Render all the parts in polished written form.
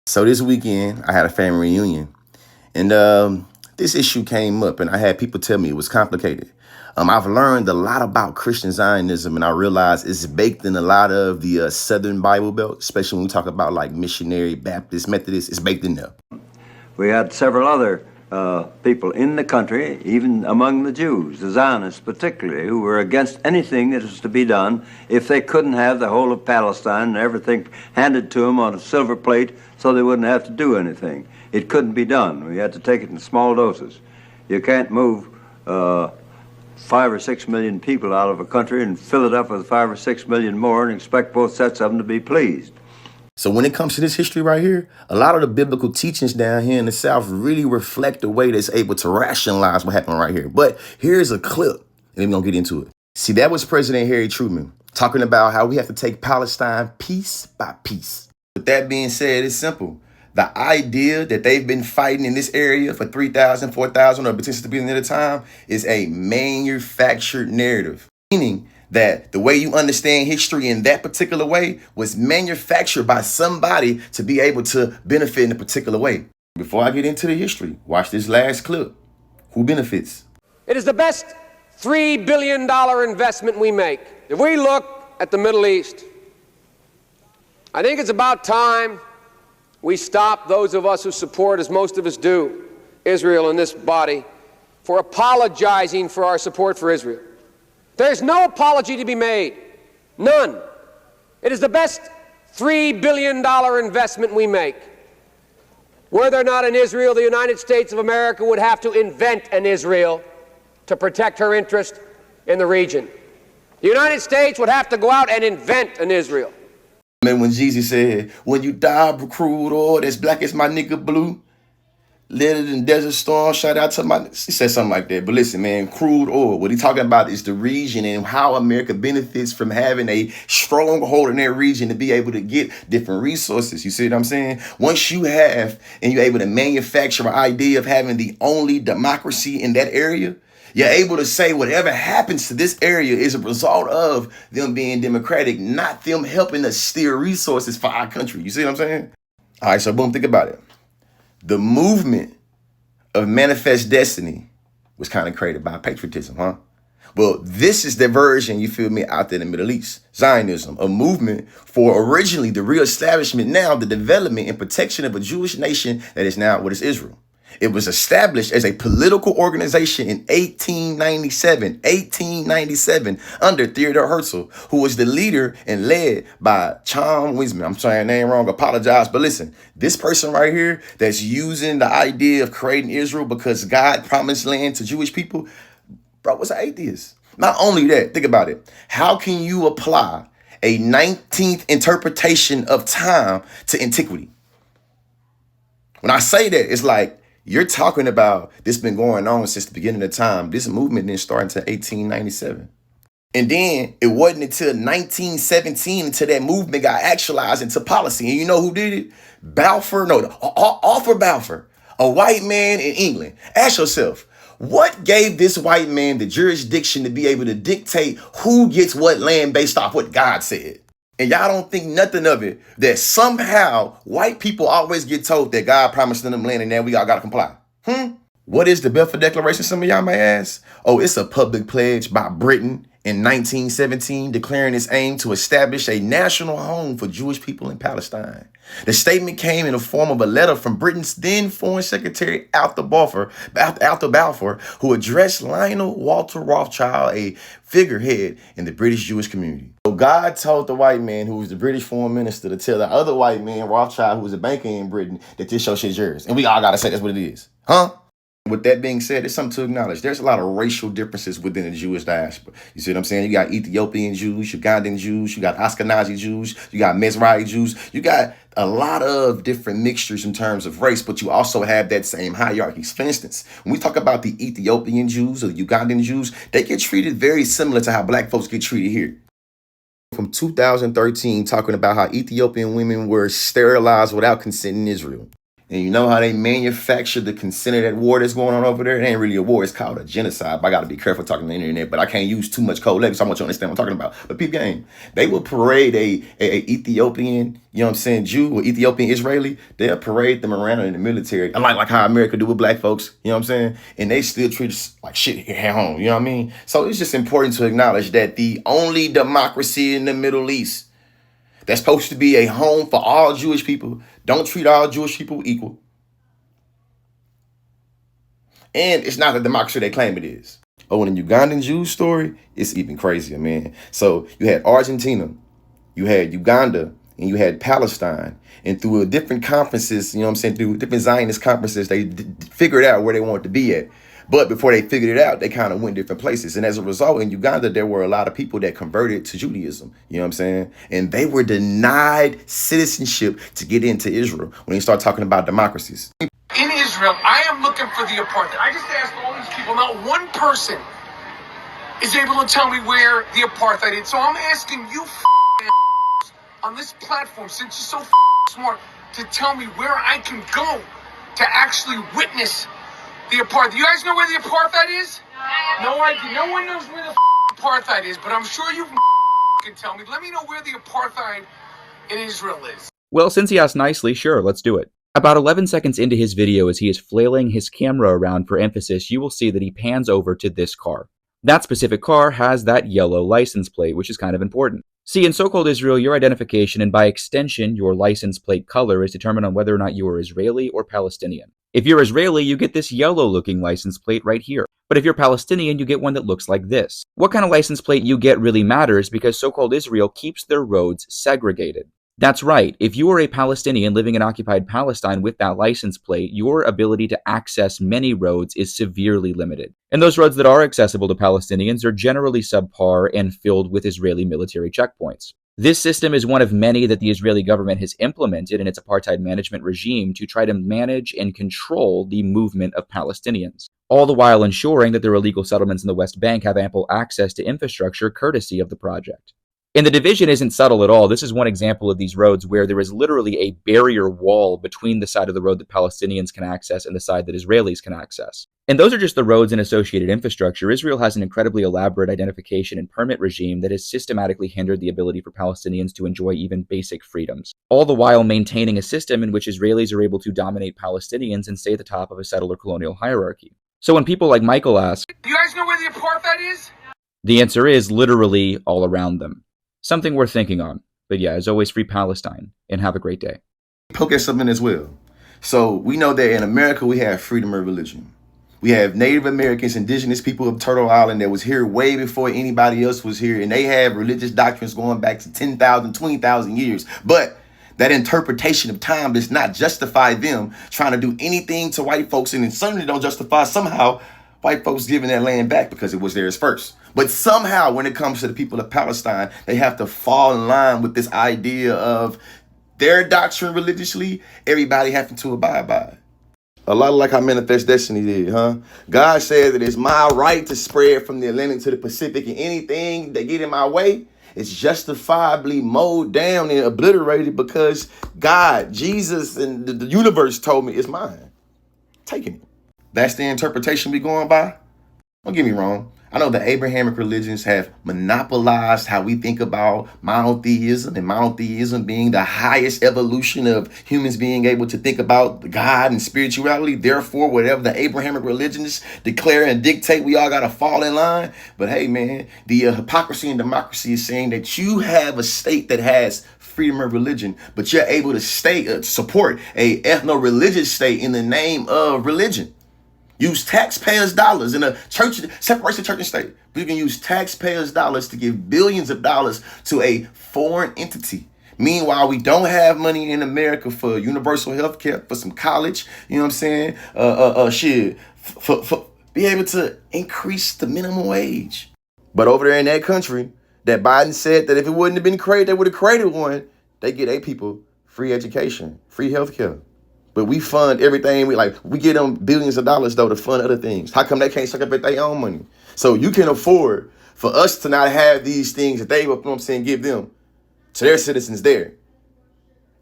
So this weekend, I had a family reunion, and this issue came up, and I had people tell me it was complicated. I've learned a lot about Christian Zionism, and I realized it's baked in a lot of the Southern Bible Belt, especially when we talk about like missionary, Baptist, Methodist. It's baked in there. We had several other people in the country, even among the Jews, the Zionists particularly, who were against anything that was to be done if they couldn't have the whole of Palestine and everything handed to them on a silver plate so they wouldn't have to do anything. It couldn't be done. We had to take it in small doses. You can't move 5 or 6 million people out of a country and fill it up with 5 or 6 million more and expect both sets of them to be pleased. So when it comes to this history right here, a lot of the biblical teachings down here in the South really reflect the way that's able to rationalize what happened right here. But here's a clip, and then we're going to get into it. See, that was President Harry Truman talking about how we have to take Palestine piece by piece. With that being said, it's simple. The idea that they've been fighting in this area for 3,000, 4,000, or potentially to be another time is a manufactured narrative, meaning that the way you understand history in that particular way was manufactured by somebody to be able to benefit in a particular way. Before I get into the history, watch this last clip. Who benefits? It is the best $3 billion investment we make. If we look at the Middle East, I think it's about time we stop, those of us who support, as most of us do, Israel in this body, for apologizing for our support for Israel. There's no apology to be made. None. It is the best $3 billion investment we make. Were there not an Israel, the United States of America would have to invent an Israel to protect her interest in the region. The United States would have to go out and invent an Israel. Man, when Jesus said, when you die for crude oil that's black as my nigga blue, lit it in Desert Storm, shout out to he said something like that. But listen, man, crude oil, what he talking about is the region and how America benefits from having a stronghold in that region to be able to get different resources. You see what I'm saying? Once you have, and you're able to manufacture an idea of having the only democracy in that area, you're able to say whatever happens to this area is a result of them being democratic, not them helping us steer resources for our country. You see what I'm saying? All right, so boom, think about it. The movement of manifest destiny was kind of created by patriotism, huh? Well, this is the version, you feel me, out there in the Middle East. Zionism, a movement for originally the reestablishment, now the development and protection of a Jewish nation that is now what is Israel. It was established as a political organization in 1897, under Theodore Herzl, who was the leader and led by Chaim Weizmann. I'm saying name wrong, apologize. But listen, this person right here that's using the idea of creating Israel because God promised land to Jewish people, bro, was an atheist. Not only that, think about it. How can you apply a 19th interpretation of time to antiquity? When I say that, it's like, you're talking about this been going on since the beginning of time. This movement didn't start until 1897. And then it wasn't until 1917 until that movement got actualized into policy. And you know who did it? Arthur Balfour, a white man in England. Ask yourself, what gave this white man the jurisdiction to be able to dictate who gets what land based off what God said? And y'all don't think nothing of it, that somehow white people always get told that God promised them land and now we all got to comply. What is the Balfour Declaration, some of y'all may ask? Oh, it's a public pledge by Britain in 1917 declaring its aim to establish a national home for Jewish people in Palestine. The statement came in the form of a letter from Britain's then Foreign Secretary Arthur Balfour, who addressed Lionel Walter Rothschild, a figurehead in the British Jewish community. So God told the white man, who was the British foreign minister, to tell the other white man, Rothschild, who was a banker in Britain, that this show shit's yours. And we all got to say that's what it is. Huh? With that being said, there's something to acknowledge. There's a lot of racial differences within the Jewish diaspora. You see what I'm saying? You got Ethiopian Jews, Ugandan Jews, you got Ashkenazi Jews, you got Mizrahi Jews. You got a lot of different mixtures in terms of race, but you also have that same hierarchies. For instance, when we talk about the Ethiopian Jews or the Ugandan Jews, they get treated very similar to how black folks get treated here. From 2013, talking about how Ethiopian women were sterilized without consent in Israel. And you know how they manufacture the consent of that war that's going on over there? It ain't really a war. It's called a genocide. But I got to be careful talking on the internet. But I can't use too much code language. So I want you to understand what I'm talking about. But peep game. They will parade a Ethiopian, you know what I'm saying, Jew or Ethiopian Israeli. They'll parade them around in the military. Like how America do with black folks. You know what I'm saying? And they still treat us like shit here at home. You know what I mean? So it's just important to acknowledge that the only democracy in the Middle East that's supposed to be a home for all Jewish people don't treat all Jewish people equal. And it's not the democracy they claim it is. Oh, and the Ugandan Jews story, it's even crazier, man. So you had Argentina, you had Uganda, and you had Palestine. And through different conferences, you know what I'm saying, through different Zionist conferences, they figured out where they wanted to be at. But before they figured it out, they kind of went different places. And as a result, in Uganda, there were a lot of people that converted to Judaism. You know what I'm saying? And they were denied citizenship to get into Israel when they start talking about democracies. In Israel, I am looking for the apartheid. I just asked all these people, not one person is able to tell me where the apartheid is. So I'm asking you on this platform, since you're so smart, to tell me where I can go to actually witness the apartheid. You guys know where the apartheid is? No idea. No one knows where the apartheid is, but I'm sure you can tell me. Let me know where the apartheid in Israel is. Well, since he asked nicely, sure, let's do it. About 11 seconds into his video, as he is flailing his camera around for emphasis, you will see that he pans over to this car. That specific car has that yellow license plate, which is kind of important. See, in so-called Israel, your identification, and by extension, your license plate color, is determined on whether or not you are Israeli or Palestinian. If you're Israeli, you get this yellow-looking license plate right here. But if you're Palestinian, you get one that looks like this. What kind of license plate you get really matters because so-called Israel keeps their roads segregated. That's right, if you are a Palestinian living in occupied Palestine with that license plate, your ability to access many roads is severely limited. And those roads that are accessible to Palestinians are generally subpar and filled with Israeli military checkpoints. This system is one of many that the Israeli government has implemented in its apartheid management regime to try to manage and control the movement of Palestinians, all the while ensuring that their illegal settlements in the West Bank have ample access to infrastructure courtesy of the project. And the division isn't subtle at all. This is one example of these roads where there is literally a barrier wall between the side of the road that Palestinians can access and the side that Israelis can access. And those are just the roads and associated infrastructure. Israel has an incredibly elaborate identification and permit regime that has systematically hindered the ability for Palestinians to enjoy even basic freedoms, all the while maintaining a system in which Israelis are able to dominate Palestinians and stay at the top of a settler colonial hierarchy. So when people like Michael ask, "Do you guys know where the apartheid is?" the answer is literally all around them. Something worth thinking on. But yeah, as always, free Palestine, and have a great day. Poke at something as well. So we know that in America, we have freedom of religion. We have Native Americans, indigenous people of Turtle Island that was here way before anybody else was here. And they have religious doctrines going back to 10,000, 20,000 years. But that interpretation of time does not justify them trying to do anything to white folks. And it certainly don't justify somehow white folks giving that land back because it was theirs first. But somehow, when it comes to the people of Palestine, they have to fall in line with this idea of their doctrine religiously, everybody having to abide by it. A lot like how Manifest Destiny did, huh? God said that it's my right to spread from the Atlantic to the Pacific, and anything that get in my way is justifiably mowed down and obliterated because God, Jesus, and the universe told me it's mine. Taking it. That's the interpretation we going by? Don't get me wrong. I know the Abrahamic religions have monopolized how we think about monotheism, and monotheism being the highest evolution of humans being able to think about God and spirituality. Therefore, whatever the Abrahamic religions declare and dictate, we all got to fall in line. But hey, man, the hypocrisy and democracy is saying that you have a state that has freedom of religion, but you're able to support a ethno-religious state in the name of religion. Use taxpayers' dollars in a church, separates the church and state. But you can use taxpayers' dollars to give billions of dollars to a foreign entity. Meanwhile, we don't have money in America for universal health care, for some college, you know what I'm saying? Be able to increase the minimum wage. But over there in that country, that Biden said that if it wouldn't have been created, they would have created one. They get their people free education, free health care. But we fund everything. We give them billions of dollars, though, to fund other things. How come they can't suck up at their own money? So you can afford for us to not have these things that they, you know what I'm saying, give them to their citizens there.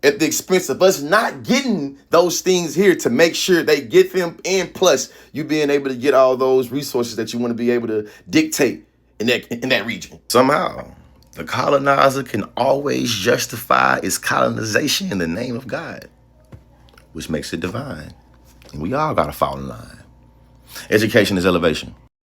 at the expense of us not getting those things here to make sure they get them, and plus you being able to get all those resources that you want to be able to dictate in that region. Somehow, the colonizer can always justify its colonization in the name of God, which makes it divine. And we all got to fall in line. Education is elevation.